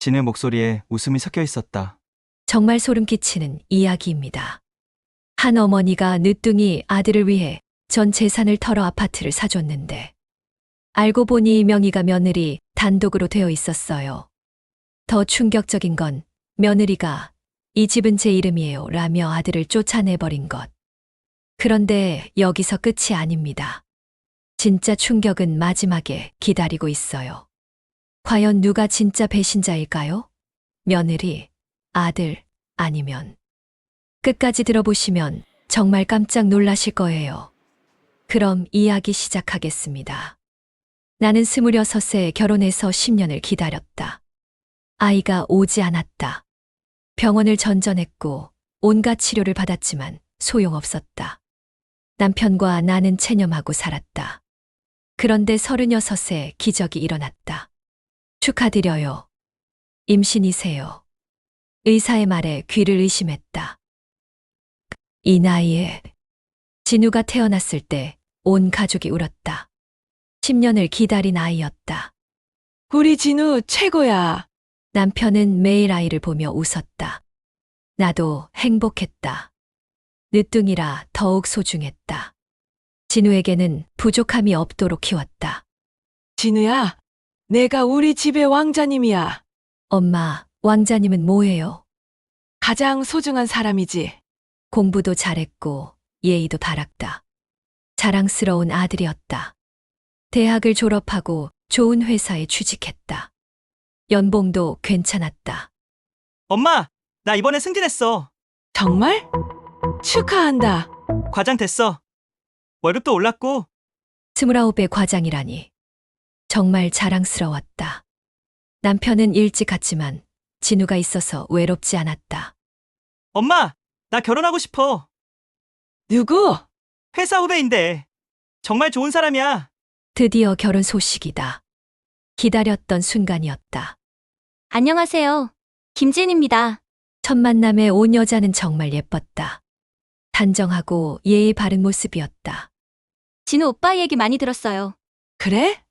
진의 목소리에 웃음이 섞여 있었다. 정말 소름 끼치는 이야기입니다. 한 어머니가 늦둥이 아들을 위해 전 재산을 털어 아파트를 사줬는데 알고 보니 명의가 며느리 단독으로 되어 있었어요. 더 충격적인 건 며느리가 이 집은 제 이름이에요 라며 아들을 쫓아내버린 것. 그런데 여기서 끝이 아닙니다. 진짜 충격은 마지막에 기다리고 있어요. 과연 누가 진짜 배신자일까요? 며느리, 아들, 아니면 끝까지 들어보시면 정말 깜짝 놀라실 거예요. 그럼 이야기 시작하겠습니다. 나는 26세 결혼해서 10년을 기다렸다. 아이가 오지 않았다. 병원을 전전했고 온갖 치료를 받았지만 소용없었다. 남편과 나는 체념하고 살았다. 그런데 36세 기적이 일어났다. 축하드려요. 임신이세요. 의사의 말에 귀를 의심했다. 이 나이에 진우가 태어났을 때 온 가족이 울었다. 10년을 기다린 아이였다. 우리 진우 최고야. 남편은 매일 아이를 보며 웃었다. 나도 행복했다. 늦둥이라 더욱 소중했다. 진우에게는 부족함이 없도록 키웠다. 진우야, 내가 우리 집의 왕자님이야. 엄마, 왕자님은 뭐예요? 가장 소중한 사람이지. 공부도 잘했고 예의도 바랐다. 자랑스러운 아들이었다. 대학을 졸업하고 좋은 회사에 취직했다. 연봉도 괜찮았다. 엄마! 나 이번에 승진했어. 정말? 축하한다. 과장 됐어. 월급도 올랐고. 29의 과장이라니. 정말 자랑스러웠다. 남편은 일찍 갔지만 진우가 있어서 외롭지 않았다. 엄마! 나 결혼하고 싶어. 누구? 회사 후배인데. 정말 좋은 사람이야. 드디어 결혼 소식이다. 기다렸던 순간이었다. 안녕하세요. 김진입니다. 첫 만남에 온 여자는 정말 예뻤다. 단정하고 예의 바른 모습이었다. 진우 오빠 얘기 많이 들었어요. 그래?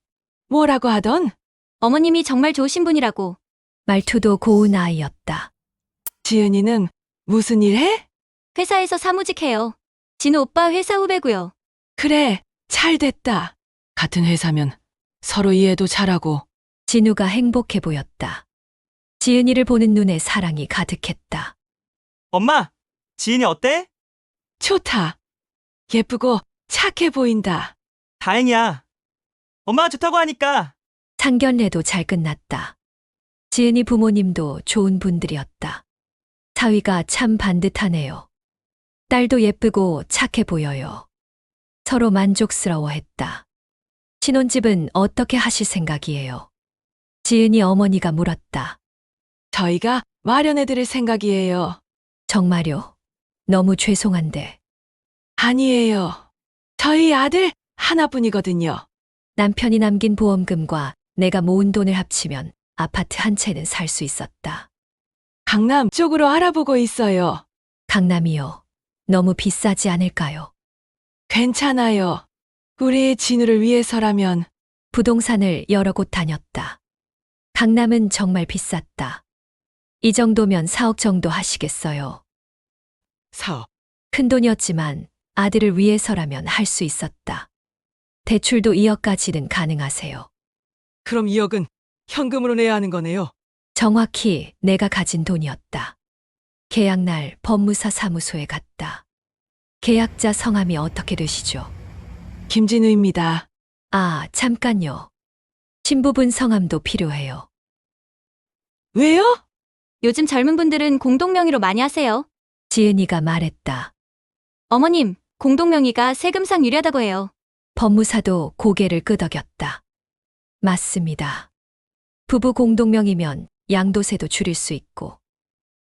뭐라고 하던? 어머님이 정말 좋으신 분이라고. 말투도 고운 아이였다. 지은이는 무슨 일 해? 회사에서 사무직해요. 진우 오빠 회사 후배고요. 그래, 잘 됐다. 같은 회사면 서로 이해도 잘하고. 진우가 행복해 보였다. 지은이를 보는 눈에 사랑이 가득했다. 엄마! 지인이 어때? 좋다. 예쁘고 착해 보인다. 다행이야. 엄마가 좋다고 하니까. 상견례도 잘 끝났다. 지은이 부모님도 좋은 분들이었다. 사위가 참 반듯하네요. 딸도 예쁘고 착해 보여요. 서로 만족스러워했다. 신혼집은 어떻게 하실 생각이에요? 지은이 어머니가 물었다. 저희가 마련해드릴 생각이에요. 정말요? 너무 죄송한데. 아니에요. 저희 아들 하나뿐이거든요. 남편이 남긴 보험금과 내가 모은 돈을 합치면 아파트 한 채는 살 수 있었다. 강남 쪽으로 알아보고 있어요. 강남이요. 너무 비싸지 않을까요? 괜찮아요. 우리 진우를 위해서라면. 부동산을 여러 곳 다녔다. 강남은 정말 비쌌다. 이 정도면 4억 정도 하시겠어요? 사업. 큰 돈이었지만 아들을 위해서라면 할 수 있었다. 대출도 2억까지는 가능하세요. 그럼 2억은 현금으로 내야 하는 거네요. 정확히 내가 가진 돈이었다. 계약날 법무사 사무소에 갔다. 계약자 성함이 어떻게 되시죠? 김진우입니다. 아, 잠깐요. 신부분 성함도 필요해요. 왜요? 요즘 젊은 분들은 공동명의로 많이 하세요. 지은이가 말했다. 어머님, 공동명의가 세금상 유리하다고 해요. 법무사도 고개를 끄덕였다. 맞습니다. 부부 공동명이면 양도세도 줄일 수 있고.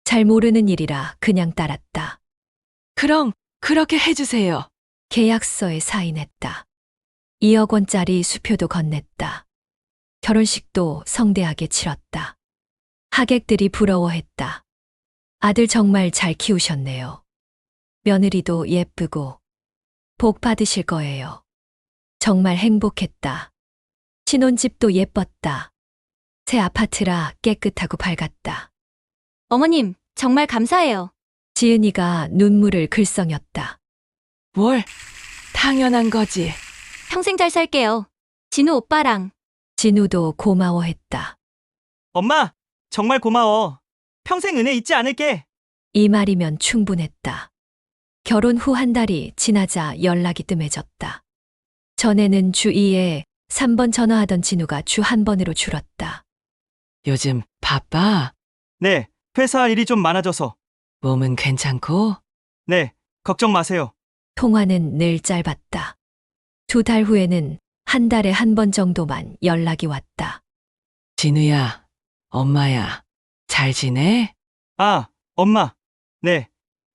잘 모르는 일이라 그냥 따랐다. 그럼 그렇게 해주세요. 계약서에 사인했다. 2억 원짜리 수표도 건넸다. 결혼식도 성대하게 치렀다. 하객들이 부러워했다. 아들 정말 잘 키우셨네요. 며느리도 예쁘고 복 받으실 거예요. 정말 행복했다. 신혼집도 예뻤다. 새 아파트라 깨끗하고 밝았다. 어머님, 정말 감사해요. 지은이가 눈물을 글썽였다. 뭘? 당연한 거지. 평생 잘 살게요. 진우 오빠랑. 진우도 고마워했다. 엄마, 정말 고마워. 평생 은혜 잊지 않을게. 이 말이면 충분했다. 결혼 후 한 달이 지나자 연락이 뜸해졌다. 전에는 주 2회 3번 전화하던 진우가 주 1번으로 줄었다. 요즘 바빠? 네, 회사 일이 좀 많아져서. 몸은 괜찮고? 네, 걱정 마세요. 통화는 늘 짧았다. 2달 후에는 한 달에 1번 정도만 연락이 왔다. 진우야, 엄마야, 잘 지내? 아, 엄마. 네,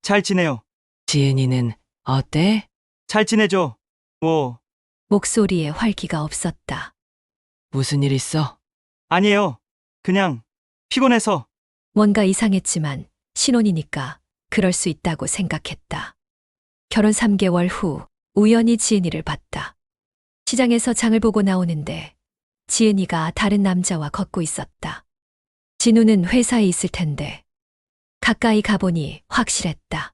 잘 지내요. 지은이는 어때? 잘 지내죠? 뭐, 목소리에 활기가 없었다. 무슨 일 있어? 아니에요. 그냥 피곤해서. 뭔가 이상했지만 신혼이니까 그럴 수 있다고 생각했다. 결혼 3개월 후 우연히 지은이를 봤다. 시장에서 장을 보고 나오는데 지은이가 다른 남자와 걷고 있었다. 진우는 회사에 있을 텐데 가까이 가보니 확실했다.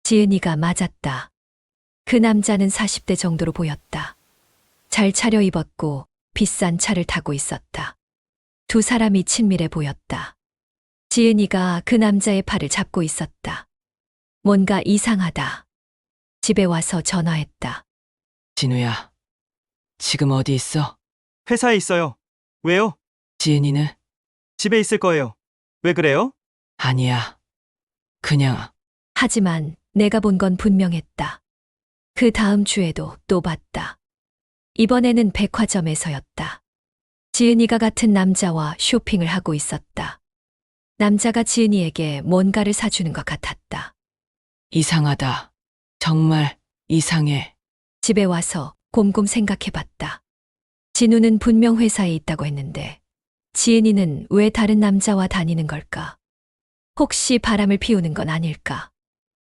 지은이가 맞았다. 그 남자는 40대 정도로 보였다. 잘 차려입었고 비싼 차를 타고 있었다. 두 사람이 친밀해 보였다. 지은이가 그 남자의 팔을 잡고 있었다. 뭔가 이상하다. 집에 와서 전화했다. 진우야, 지금 어디 있어? 회사에 있어요. 왜요? 지은이는? 집에 있을 거예요. 왜 그래요? 아니야. 그냥 하지만 내가 본 건 분명했다. 그 다음 주에도 또 봤다. 이번에는 백화점에서였다. 지은이가 같은 남자와 쇼핑을 하고 있었다. 남자가 지은이에게 뭔가를 사주는 것 같았다. 이상하다. 정말 이상해. 집에 와서 곰곰 생각해봤다. 진우는 분명 회사에 있다고 했는데 지은이는 왜 다른 남자와 다니는 걸까? 혹시 바람을 피우는 건 아닐까?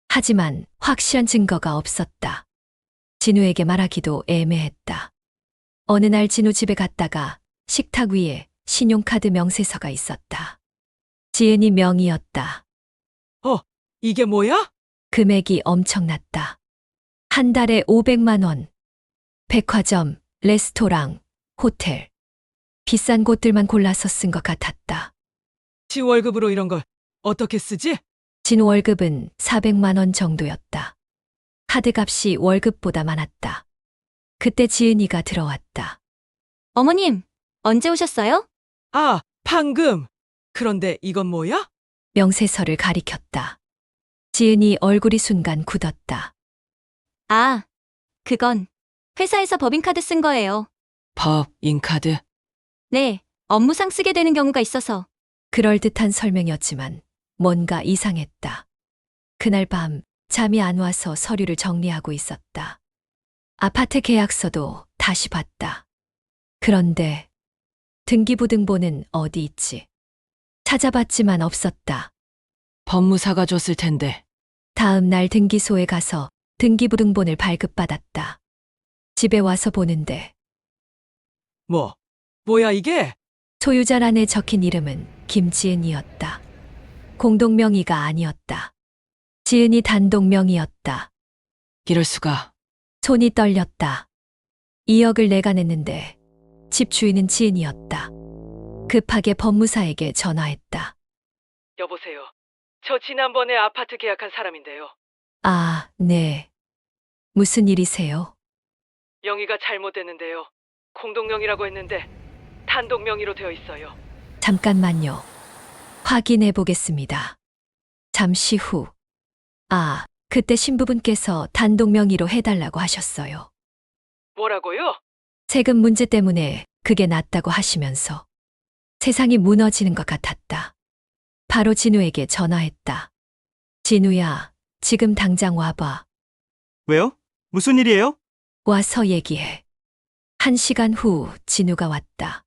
하지만 확실한 증거가 없었다. 진우에게 말하기도 애매했다. 어느 날 진우 집에 갔다가 식탁 위에 신용카드 명세서가 있었다. 지은이 명의였다. 이게 뭐야? 금액이 엄청났다. 한 달에 500만 원. 백화점, 레스토랑, 호텔. 비싼 곳들만 골라서 쓴 것 같았다. 지 월급으로 이런 걸 어떻게 쓰지? 진우 월급은 400만 원 정도였다. 카드값이 월급보다 많았다. 그때 지은이가 들어왔다. 어머님, 언제 오셨어요? 아, 방금. 그런데 이건 뭐야? 명세서를 가리켰다. 지은이 얼굴이 순간 굳었다. 아, 그건 회사에서 법인카드 쓴 거예요. 법, 인카드. 네, 업무상 쓰게 되는 경우가 있어서. 그럴듯한 설명이었지만 뭔가 이상했다. 그날 밤 잠이 안 와서 서류를 정리하고 있었다. 아파트 계약서도 다시 봤다. 그런데 등기부등본은 어디 있지? 찾아봤지만 없었다. 법무사가 줬을 텐데. 다음 날 등기소에 가서 등기부등본을 발급받았다. 집에 와서 보는데 뭐야 이게? 소유자란에 적힌 이름은 김지은이었다. 공동명의가 아니었다. 지은이 단독명의였다. 이럴 수가. 손이 떨렸다. 2억을 내가 냈는데 집 주인은 지은이었다. 급하게 법무사에게 전화했다. 여보세요. 저 지난번에 아파트 계약한 사람인데요. 아, 네. 무슨 일이세요? 명의가 잘못됐는데요. 공동명의라고 했는데 단독명의로 되어 있어요. 잠깐만요. 확인해 보겠습니다. 잠시 후. 아, 그때 신부분께서 단독 명의로 해달라고 하셨어요. 뭐라고요? 세금 문제 때문에 그게 낫다고 하시면서 세상이 무너지는 것 같았다. 바로 진우에게 전화했다. 진우야, 지금 당장 와봐. 왜요? 무슨 일이에요? 와서 얘기해. 1시간 후 진우가 왔다.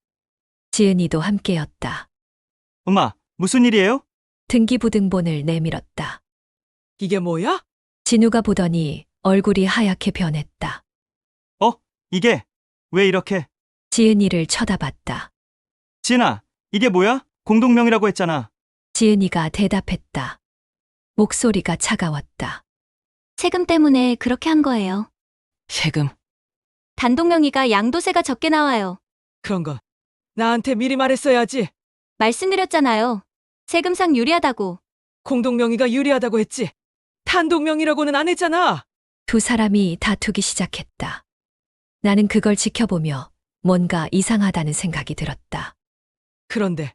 지은이도 함께였다. 엄마, 무슨 일이에요? 등기부등본을 내밀었다. 이게 뭐야? 진우가 보더니 얼굴이 하얗게 변했다. 이게 왜 이렇게? 지은이를 쳐다봤다. 진아, 이게 뭐야? 공동명의라고 했잖아. 지은이가 대답했다. 목소리가 차가웠다. 세금 때문에 그렇게 한 거예요. 세금. 단독명의가 양도세가 적게 나와요. 그런 건 나한테 미리 말했어야지. 말씀드렸잖아요. 세금상 유리하다고. 공동명의가 유리하다고 했지. 단독명의라고는 안 했잖아. 두 사람이 다투기 시작했다. 나는 그걸 지켜보며 뭔가 이상하다는 생각이 들었다. 그런데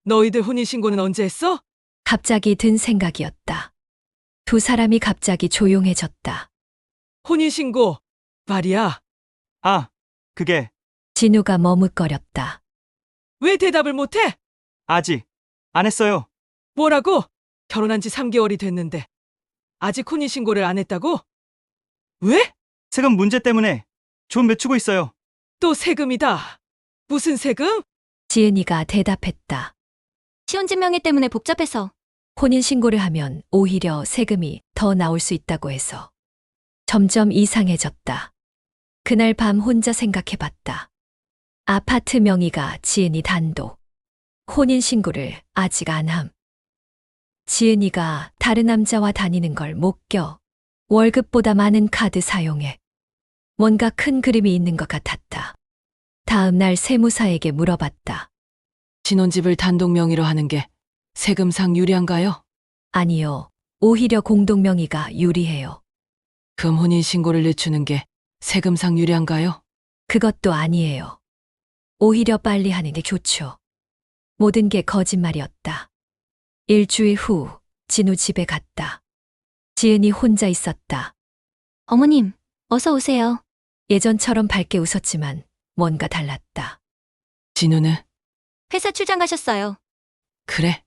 너희들 혼인신고는 언제 했어? 갑자기 든 생각이었다. 두 사람이 갑자기 조용해졌다. 혼인신고 말이야. 아, 그게 진우가 머뭇거렸다. 왜 대답을 못해? 아직 안 했어요. 뭐라고? 결혼한 지 3개월이 됐는데 아직 혼인신고를 안 했다고? 왜? 세금 문제 때문에 좀 늦추고 있어요. 또 세금이다. 무슨 세금? 지은이가 대답했다. 시혼진명의 때문에 복잡해서. 혼인신고를 하면 오히려 세금이 더 나올 수 있다고 해서. 점점 이상해졌다. 그날 밤 혼자 생각해봤다. 아파트 명의가 지은이 단독. 혼인신고를 아직 안 함. 지은이가 다른 남자와 다니는 걸 못 껴. 월급보다 많은 카드 사용해. 뭔가 큰 그림이 있는 것 같았다. 다음 날 세무사에게 물어봤다. 신혼집을 단독 명의로 하는 게 세금상 유리한가요? 아니요. 오히려 공동명의가 유리해요. 금 혼인 신고를 늦추는 게 세금상 유리한가요? 그것도 아니에요. 오히려 빨리 하는 게 좋죠. 모든 게 거짓말이었다. 일주일 후 진우 집에 갔다. 지은이 혼자 있었다. 어머님, 어서 오세요. 예전처럼 밝게 웃었지만 뭔가 달랐다. 진우는? 회사 출장 가셨어요. 그래.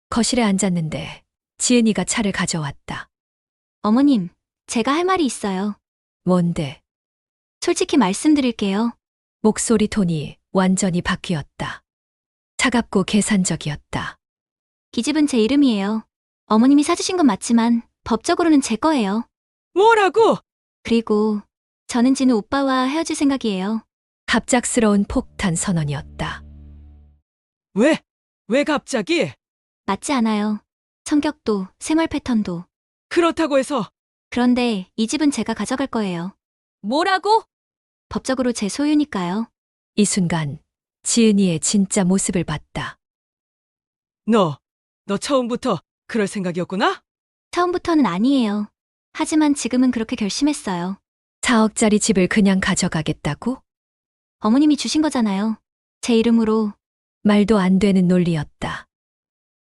거실에 앉았는데 지은이가 차를 가져왔다. 어머님, 제가 할 말이 있어요. 뭔데? 솔직히 말씀드릴게요. 목소리 톤이 완전히 바뀌었다. 차갑고 계산적이었다. 이 집은 제 이름이에요. 어머님이 사주신 건 맞지만 법적으로는 제 거예요. 뭐라고? 그리고 저는 진우 오빠와 헤어질 생각이에요. 갑작스러운 폭탄 선언이었다. 왜? 왜 갑자기? 맞지 않아요. 성격도, 생활 패턴도. 그렇다고 해서 그런데 이 집은 제가 가져갈 거예요. 뭐라고? 법적으로 제 소유니까요. 이 순간 지은이의 진짜 모습을 봤다. 너 처음부터 그럴 생각이었구나? 처음부터는 아니에요. 하지만 지금은 그렇게 결심했어요. 4억짜리 집을 그냥 가져가겠다고? 어머님이 주신 거잖아요. 제 이름으로. 말도 안 되는 논리였다.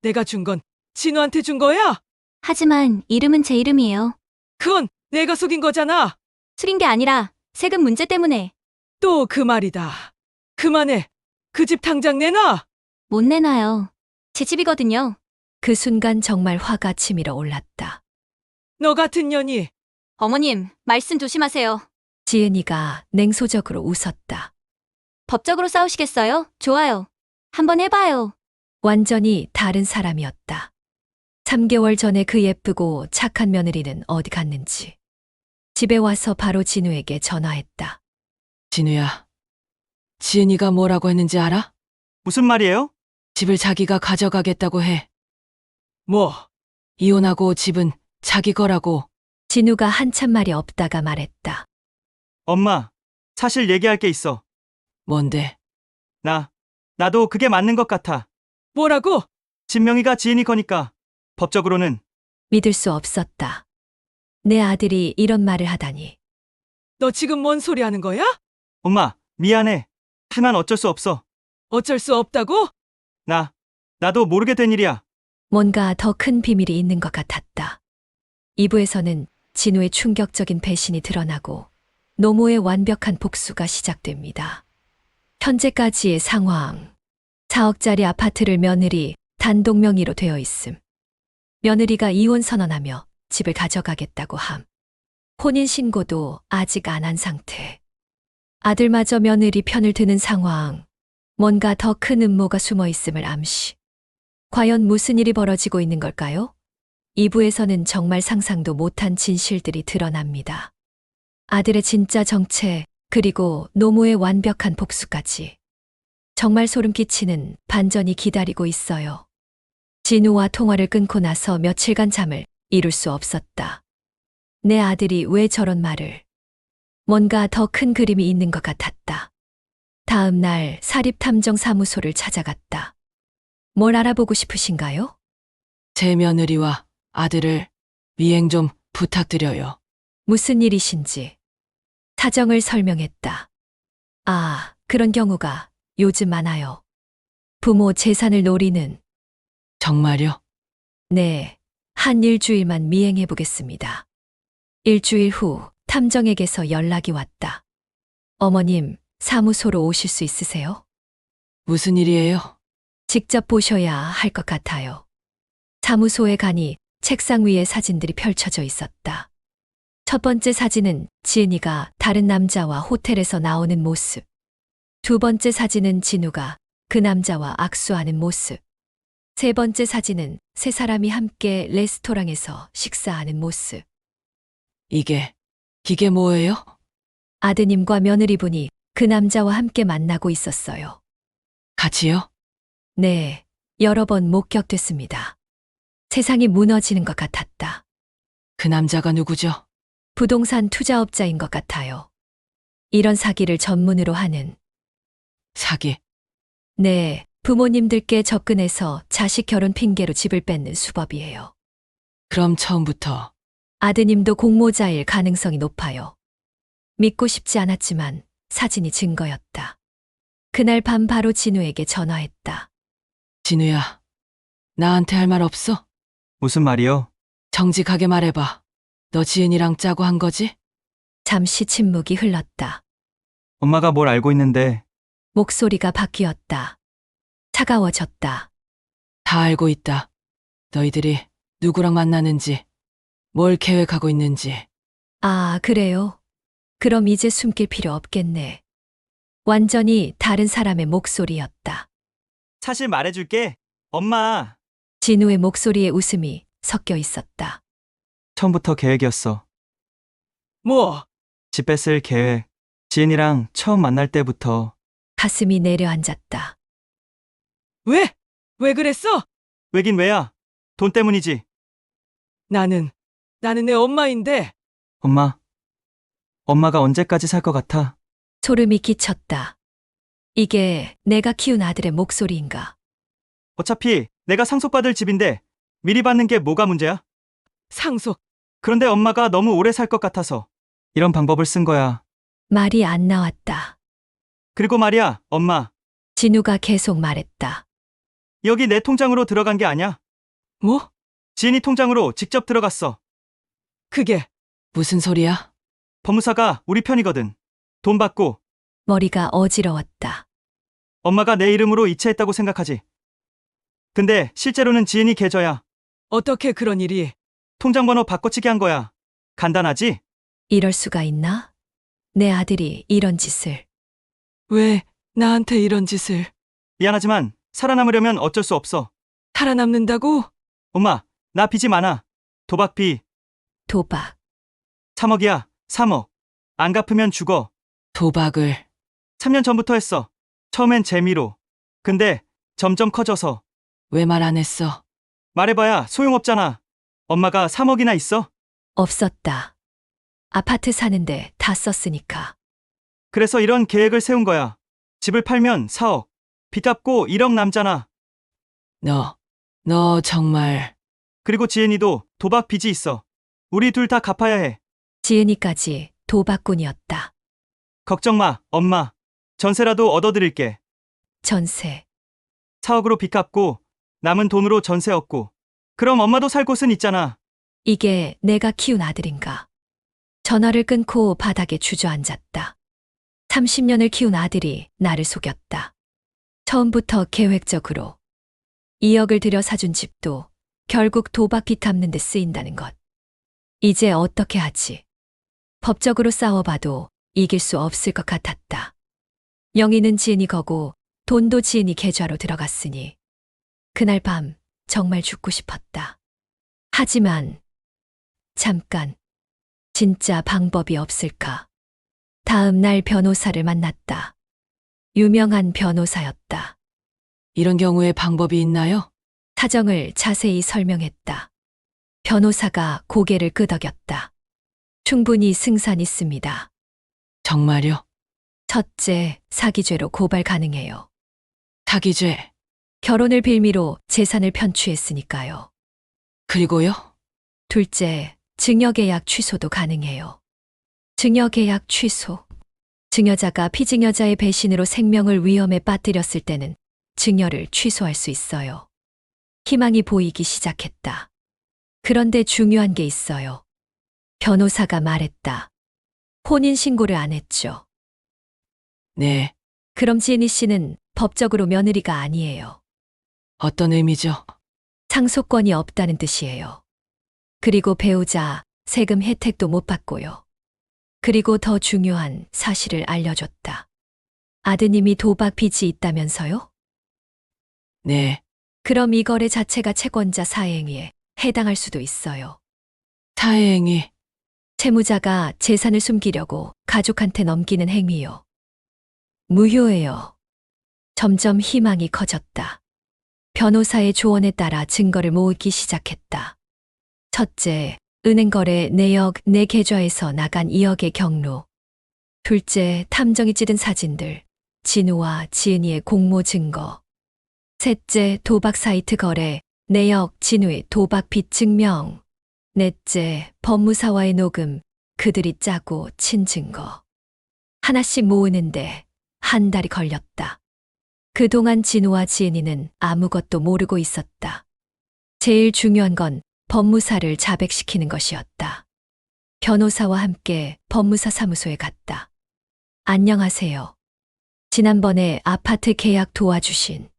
내가 준 건 진우한테 준 거야? 하지만 이름은 제 이름이에요. 그건 내가 속인 거잖아. 술인 게 아니라 세금 문제 때문에. 또 그 말이다. 그만해. 그 집 당장 내놔. 못 내놔요. 제 집이거든요. 그 순간 정말 화가 치밀어 올랐다. 너 같은 년이 어머님, 말씀 조심하세요. 지은이가 냉소적으로 웃었다. 법적으로 싸우시겠어요? 좋아요. 한번 해봐요. 완전히 다른 사람이었다. 3개월 전에 그 예쁘고 착한 며느리는 어디 갔는지. 집에 와서 바로 진우에게 전화했다. 진우야. 지은이가 뭐라고 했는지 알아? 무슨 말이에요? 집을 자기가 가져가겠다고 해. 뭐? 이혼하고 집은 자기 거라고. 진우가 한참 말이 없다가 말했다. 엄마, 사실 얘기할 게 있어. 뭔데? 나도 그게 맞는 것 같아. 뭐라고? 진명이가 지은이 거니까 법적으로는. 믿을 수 없었다. 내 아들이 이런 말을 하다니. 너 지금 뭔 소리 하는 거야? 엄마, 미안해. 하지만 어쩔 수 없어. 어쩔 수 없다고? 나도 모르게 된 일이야. 뭔가 더 큰 비밀이 있는 것 같았다. 2부에서는 진우의 충격적인 배신이 드러나고 노모의 완벽한 복수가 시작됩니다. 현재까지의 상황. 4억짜리 아파트를 며느리 단독 명의로 되어 있음. 며느리가 이혼 선언하며 집을 가져가겠다고 함. 혼인신고도 아직 안 한 상태. 아들마저 며느리 편을 드는 상황. 뭔가 더 큰 음모가 숨어 있음을 암시. 과연 무슨 일이 벌어지고 있는 걸까요? 2부에서는 정말 상상도 못한 진실들이 드러납니다. 아들의 진짜 정체, 그리고 노모의 완벽한 복수까지. 정말 소름 끼치는 반전이 기다리고 있어요. 진우와 통화를 끊고 나서 며칠간 잠을 이룰 수 없었다. 내 아들이 왜 저런 말을? 뭔가 더 큰 그림이 있는 것 같았다. 다음 날 사립탐정사무소를 찾아갔다. 뭘 알아보고 싶으신가요? 제 며느리와 아들을 미행 좀 부탁드려요. 무슨 일이신지. 사정을 설명했다. 아, 그런 경우가 요즘 많아요. 부모 재산을 노리는. 정말요? 네, 한 일주일만 미행해 보겠습니다. 일주일 후 탐정에게서 연락이 왔다. 어머님, 사무소로 오실 수 있으세요? 무슨 일이에요? 직접 보셔야 할 것 같아요. 사무소에 가니 책상 위에 사진들이 펼쳐져 있었다. 첫 번째 사진은 지은이가 다른 남자와 호텔에서 나오는 모습. 두 번째 사진은 진우가 그 남자와 악수하는 모습. 세 번째 사진은 세 사람이 함께 레스토랑에서 식사하는 모습. 이게 뭐예요? 아드님과 며느리분이 그 남자와 함께 만나고 있었어요. 같이요? 네, 여러 번 목격됐습니다. 세상이 무너지는 것 같았다. 그 남자가 누구죠? 부동산 투자업자인 것 같아요. 이런 사기를 전문으로 하는. 사기. 네, 부모님들께 접근해서 자식 결혼 핑계로 집을 뺏는 수법이에요. 그럼 처음부터 아드님도 공모자일 가능성이 높아요. 믿고 싶지 않았지만 사진이 증거였다. 그날 밤 바로 진우에게 전화했다. 진우야, 나한테 할 말 없어? 무슨 말이요? 정직하게 말해봐. 너 지은이랑 짜고 한 거지? 잠시 침묵이 흘렀다. 엄마가 뭘 알고 있는데 목소리가 바뀌었다. 차가워졌다. 다 알고 있다. 너희들이 누구랑 만나는지, 뭘 계획하고 있는지. 아, 그래요? 그럼 이제 숨길 필요 없겠네. 완전히 다른 사람의 목소리였다. 사실 말해줄게. 엄마, 진우의 목소리에 웃음이 섞여 있었다. 처음부터 계획이었어. 뭐? 집 뺏을 계획. 지은이랑 처음 만날 때부터. 가슴이 내려앉았다. 왜? 왜 그랬어? 왜긴 왜야? 돈 때문이지. 나는 내 엄마인데. 엄마가 언제까지 살 것 같아? 소름이 끼쳤다. 이게 내가 키운 아들의 목소리인가? 어차피 내가 상속받을 집인데 미리 받는 게 뭐가 문제야? 상속. 그런데 엄마가 너무 오래 살 것 같아서 이런 방법을 쓴 거야. 말이 안 나왔다. 그리고 말이야, 엄마. 진우가 계속 말했다. 여기 내 통장으로 들어간 게 아니야. 뭐? 지은이 통장으로 직접 들어갔어. 그게 무슨 소리야? 법무사가 우리 편이거든. 돈 받고 머리가 어지러웠다. 엄마가 내 이름으로 이체했다고 생각하지. 근데 실제로는 지은이 계좌야. 어떻게 그런 일이? 통장 번호 바꿔치기 한 거야. 간단하지? 이럴 수가 있나? 내 아들이 이런 짓을. 왜 나한테 이런 짓을? 미안하지만 살아남으려면 어쩔 수 없어. 살아남는다고? 엄마, 나 빚이 많아. 도박비 도박. 3억이야. 3억. 안 갚으면 죽어. 도박을. 3년 전부터 했어. 처음엔 재미로. 근데 점점 커져서. 왜 말 안 했어? 말해봐야 소용없잖아. 엄마가 3억이나 있어? 없었다. 아파트 사는데 다 썼으니까. 그래서 이런 계획을 세운 거야. 집을 팔면 4억. 빚 갚고 1억 남잖아. 너 정말. 그리고 지은이도 도박 빚이 있어. 우리 둘 다 갚아야 해. 지은이까지 도박꾼이었다. 걱정 마, 엄마. 전세라도 얻어드릴게. 전세. 4억으로 빚 갚고 남은 돈으로 전세 얻고. 그럼 엄마도 살 곳은 있잖아. 이게 내가 키운 아들인가? 전화를 끊고 바닥에 주저앉았다. 30년을 키운 아들이 나를 속였다. 처음부터 계획적으로. 2억을 들여 사준 집도 결국 도박 빚 갚는 데 쓰인다는 것. 이제 어떻게 하지? 법적으로 싸워봐도 이길 수 없을 것 같았다. 명의는 지은이 거고 돈도 지은이 계좌로 들어갔으니 그날 밤 정말 죽고 싶었다. 하지만 잠깐 진짜 방법이 없을까? 다음 날 변호사를 만났다. 유명한 변호사였다. 이런 경우에 방법이 있나요? 사정을 자세히 설명했다. 변호사가 고개를 끄덕였다. 충분히 승산 있습니다. 정말요? 첫째, 사기죄로 고발 가능해요. 사기죄. 결혼을 빌미로 재산을 편취했으니까요. 그리고요? 둘째, 증여계약 취소도 가능해요. 증여계약 취소. 증여자가 피증여자의 배신으로 생명을 위험에 빠뜨렸을 때는 증여를 취소할 수 있어요. 희망이 보이기 시작했다. 그런데 중요한 게 있어요. 변호사가 말했다. 혼인신고를 안 했죠. 네. 그럼 지은이 씨는 법적으로 며느리가 아니에요. 어떤 의미죠? 상속권이 없다는 뜻이에요. 그리고 배우자 세금 혜택도 못 받고요. 그리고 더 중요한 사실을 알려줬다. 아드님이 도박 빚이 있다면서요? 네. 그럼 이 거래 자체가 채권자 사행위에 해당할 수도 있어요. 사행위. 채무자가 재산을 숨기려고 가족한테 넘기는 행위요. 무효예요. 점점 희망이 커졌다. 변호사의 조언에 따라 증거를 모으기 시작했다. 첫째, 은행거래 내역 내 계좌에서 나간 2억의 경로. 둘째, 탐정이 찍은 사진들, 진우와 지은이의 공모 증거. 셋째, 도박 사이트 거래, 내역 진우의 도박 빚 증명. 넷째, 법무사와의 녹음, 그들이 짜고 친 증거. 하나씩 모으는데 한 달이 걸렸다. 그동안 진우와 지은이는 아무것도 모르고 있었다. 제일 중요한 건 법무사를 자백시키는 것이었다. 변호사와 함께 법무사 사무소에 갔다. 안녕하세요. 지난번에 아파트 계약 도와주신.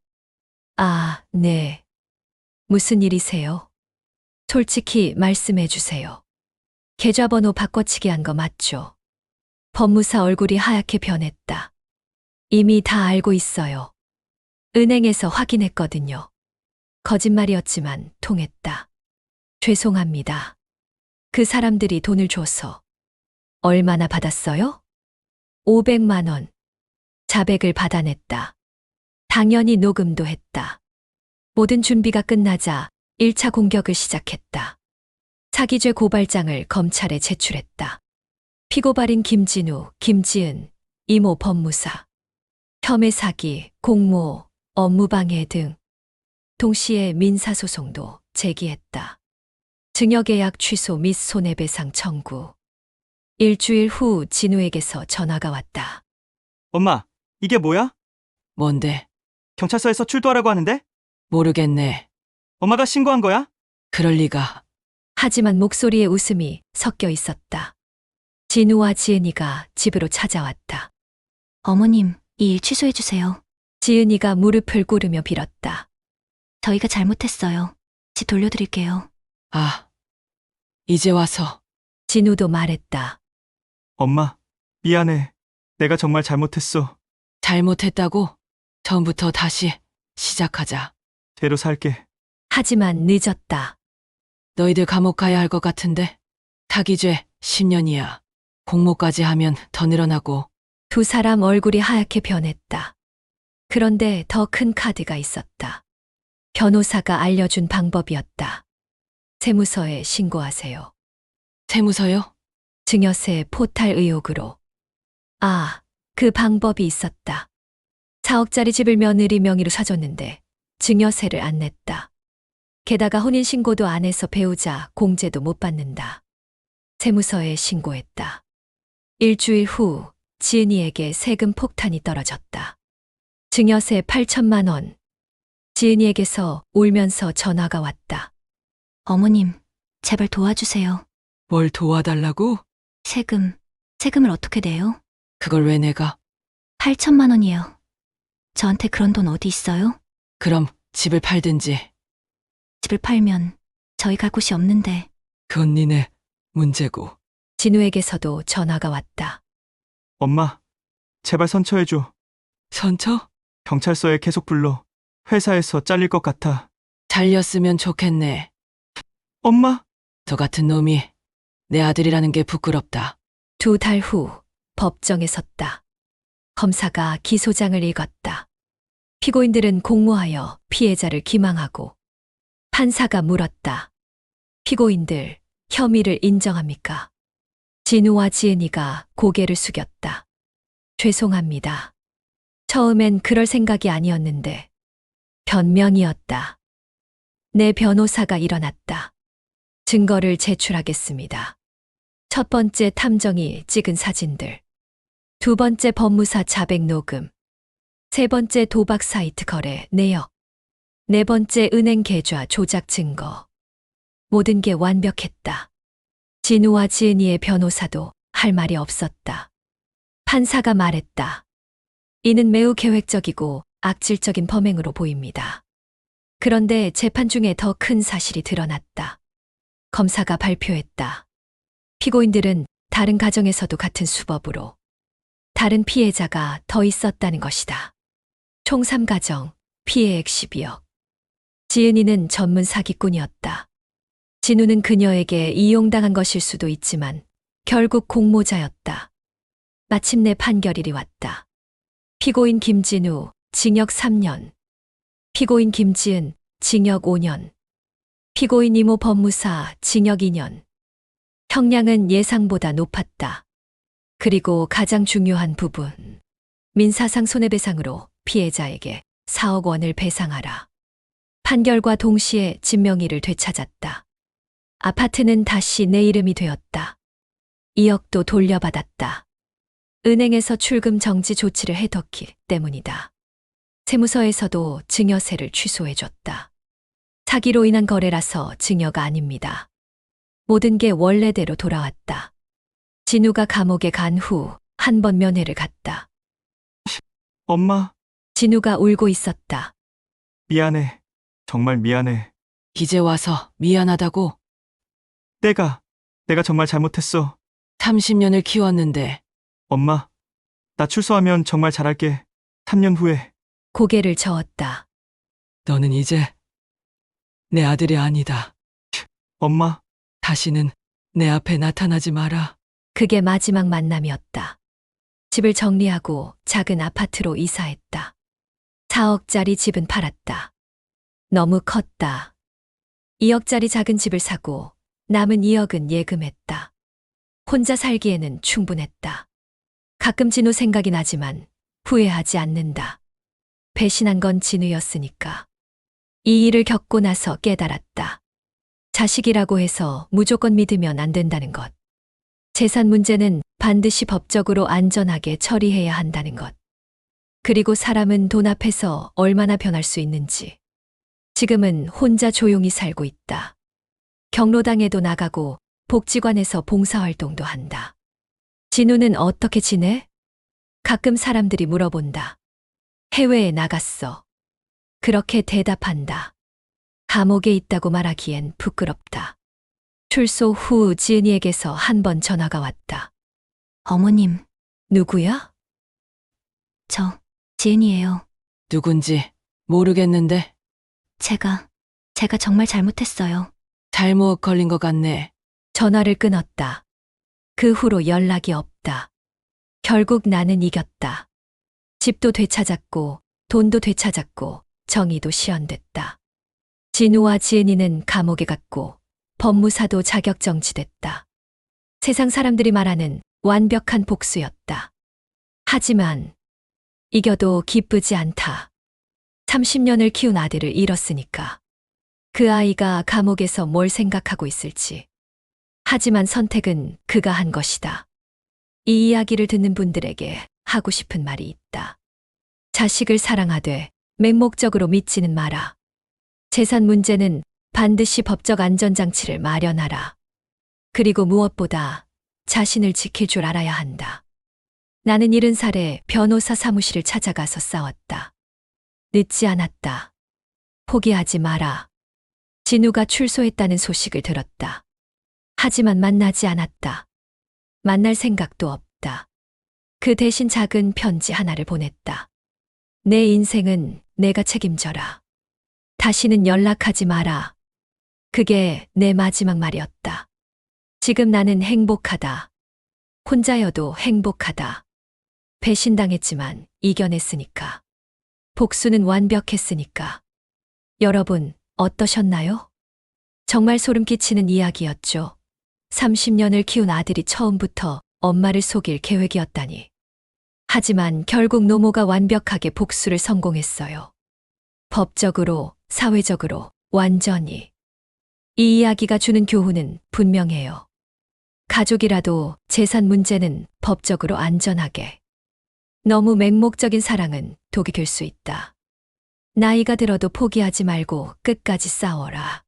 아, 네. 무슨 일이세요? 솔직히 말씀해 주세요. 계좌번호 바꿔치기 한 거 맞죠? 법무사 얼굴이 하얗게 변했다. 이미 다 알고 있어요. 은행에서 확인했거든요. 거짓말이었지만 통했다. 죄송합니다. 그 사람들이 돈을 줘서. 얼마나 받았어요? 500만 원. 자백을 받아냈다. 당연히 녹음도 했다. 모든 준비가 끝나자 1차 공격을 시작했다. 사기죄 고발장을 검찰에 제출했다. 피고발인 김진우, 김지은, 이모 법무사. 혐의 사기, 공모, 업무방해 등. 동시에 민사소송도 제기했다. 증여계약 취소 및 손해배상 청구. 일주일 후 진우에게서 전화가 왔다. 엄마, 이게 뭐야? 뭔데? 경찰서에서 출두하라고 하는데? 모르겠네. 엄마가 신고한 거야? 그럴 리가. 하지만 목소리에 웃음이 섞여 있었다. 진우와 지은이가 집으로 찾아왔다. 어머님, 이 일 취소해주세요. 지은이가 무릎을 꿇으며 빌었다. 저희가 잘못했어요. 집 돌려드릴게요. 아. 이제 와서. 진우도 말했다. 엄마, 미안해. 내가 정말 잘못했어. 잘못했다고? 처음부터 다시 시작하자. 죄로 살게. 하지만 늦었다. 너희들 감옥 가야 할 것 같은데. 사기죄 10년이야. 공모까지 하면 더 늘어나고. 두 사람 얼굴이 하얗게 변했다. 그런데 더 큰 카드가 있었다. 변호사가 알려준 방법이었다. 세무서에 신고하세요. 세무서요? 증여세 포탈 의혹으로. 아, 그 방법이 있었다. 4억짜리 집을 며느리 명의로 사줬는데 증여세를 안 냈다. 게다가 혼인신고도 안 해서 배우자 공제도 못 받는다. 세무서에 신고했다. 일주일 후 지은이에게 세금 폭탄이 떨어졌다. 증여세 8천만 원. 지은이에게서 울면서 전화가 왔다. 어머님, 제발 도와주세요. 뭘 도와달라고? 세금을 어떻게 내요? 그걸 왜 내가? 8천만 원이요. 저한테 그런 돈 어디 있어요? 그럼 집을 팔든지. 집을 팔면 저희 갈 곳이 없는데. 그건 니네 문제고. 진우에게서도 전화가 왔다. 엄마, 제발 선처해줘. 선처? 경찰서에 계속 불러. 회사에서 잘릴 것 같아. 잘렸으면 좋겠네. 엄마, 저 같은 놈이 내 아들이라는 게 부끄럽다. 2달 후 법정에 섰다. 검사가 기소장을 읽었다. 피고인들은 공모하여 피해자를 기망하고 판사가 물었다. 피고인들, 혐의를 인정합니까? 진우와 지은이가 고개를 숙였다. 죄송합니다. 처음엔 그럴 생각이 아니었는데 변명이었다. 내 변호사가 일어났다. 증거를 제출하겠습니다. 첫 번째 탐정이 찍은 사진들, 두 번째 법무사 자백 녹음, 세 번째 도박 사이트 거래 내역, 네 번째 은행 계좌 조작 증거. 모든 게 완벽했다. 진우와 지은이의 변호사도 할 말이 없었다. 판사가 말했다. 이는 매우 계획적이고 악질적인 범행으로 보입니다. 그런데 재판 중에 더 큰 사실이 드러났다. 검사가 발표했다. 피고인들은 다른 가정에서도 같은 수법으로 다른 피해자가 더 있었다는 것이다. 총 3가정, 피해액 12억. 지은이는 전문 사기꾼이었다. 진우는 그녀에게 이용당한 것일 수도 있지만 결국 공모자였다. 마침내 판결일이 왔다. 피고인 김진우, 징역 3년. 피고인 김지은, 징역 5년. 피고인 이모 법무사, 징역 2년. 형량은 예상보다 높았다. 그리고 가장 중요한 부분. 민사상 손해배상으로 피해자에게 4억 원을 배상하라. 판결과 동시에 진명의를 되찾았다. 아파트는 다시 내 이름이 되었다. 2억도 돌려받았다. 은행에서 출금 정지 조치를 해뒀기 때문이다. 세무서에서도 증여세를 취소해줬다. 사기로 인한 거래라서 증여가 아닙니다. 모든 게 원래대로 돌아왔다. 진우가 감옥에 간 후 한 번 면회를 갔다. 엄마, 진우가 울고 있었다. 미안해. 정말 미안해. 이제 와서 미안하다고? 내가 정말 잘못했어. 30년을 키웠는데 엄마, 나 출소하면 정말 잘할게. 3년 후에. 고개를 저었다. 너는 이제 내 아들이 아니다. 엄마, 다시는 내 앞에 나타나지 마라. 그게 마지막 만남이었다. 집을 정리하고 작은 아파트로 이사했다. 4억짜리 집은 팔았다. 너무 컸다. 2억짜리 작은 집을 사고 남은 2억은 예금했다. 혼자 살기에는 충분했다. 가끔 진우 생각이 나지만 후회하지 않는다. 배신한 건 진우였으니까. 이 일을 겪고 나서 깨달았다. 자식이라고 해서 무조건 믿으면 안 된다는 것. 재산 문제는 반드시 법적으로 안전하게 처리해야 한다는 것. 그리고 사람은 돈 앞에서 얼마나 변할 수 있는지. 지금은 혼자 조용히 살고 있다. 경로당에도 나가고 복지관에서 봉사활동도 한다. 진우는 어떻게 지내? 가끔 사람들이 물어본다. 해외에 나갔어. 그렇게 대답한다. 감옥에 있다고 말하기엔 부끄럽다. 출소 후 지은이에게서 한 번 전화가 왔다. 어머님, 누구야? 저 지은이에요. 누군지 모르겠는데 제가 정말 잘못했어요. 잘못 걸린 것 같네. 전화를 끊었다. 그 후로 연락이 없다. 결국 나는 이겼다. 집도 되찾았고 돈도 되찾았고 정의도 실현됐다. 진우와 지은이는 감옥에 갔고 법무사도 자격정지됐다. 세상 사람들이 말하는 완벽한 복수였다. 하지만 이겨도 기쁘지 않다. 30년을 키운 아들을 잃었으니까. 그 아이가 감옥에서 뭘 생각하고 있을지. 하지만 선택은 그가 한 것이다. 이 이야기를 듣는 분들에게 하고 싶은 말이 있다. 자식을 사랑하되 맹목적으로 믿지는 마라. 재산 문제는 반드시 법적 안전장치를 마련하라. 그리고 무엇보다 자신을 지킬 줄 알아야 한다. 나는 70살에 변호사 사무실을 찾아가서 싸웠다. 늦지 않았다. 포기하지 마라. 진우가 출소했다는 소식을 들었다. 하지만 만나지 않았다. 만날 생각도 없다. 그 대신 작은 편지 하나를 보냈다. 내 인생은 내가 책임져라. 다시는 연락하지 마라. 그게 내 마지막 말이었다. 지금 나는 행복하다. 혼자여도 행복하다. 배신당했지만 이겨냈으니까. 복수는 완벽했으니까. 여러분, 어떠셨나요? 정말 소름 끼치는 이야기였죠. 30년을 키운 아들이 처음부터 엄마를 속일 계획이었다니. 하지만 결국 노모가 완벽하게 복수를 성공했어요. 법적으로, 사회적으로, 완전히. 이 이야기가 주는 교훈은 분명해요. 가족이라도 재산 문제는 법적으로 안전하게. 너무 맹목적인 사랑은 독이 될 수 있다. 나이가 들어도 포기하지 말고 끝까지 싸워라.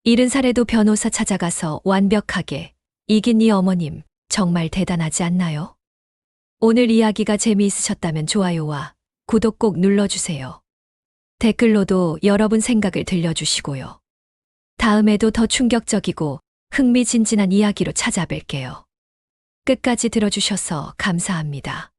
잃은 살에도 변호사 찾아가서 완벽하게 이긴 이 어머님 정말 대단하지 않나요? 오늘 이야기가 재미있으셨다면 좋아요와 구독 꼭 눌러주세요. 댓글로도 여러분 생각을 들려주시고요. 다음에도 더 충격적이고 흥미진진한 이야기로 찾아뵐게요. 끝까지 들어주셔서 감사합니다.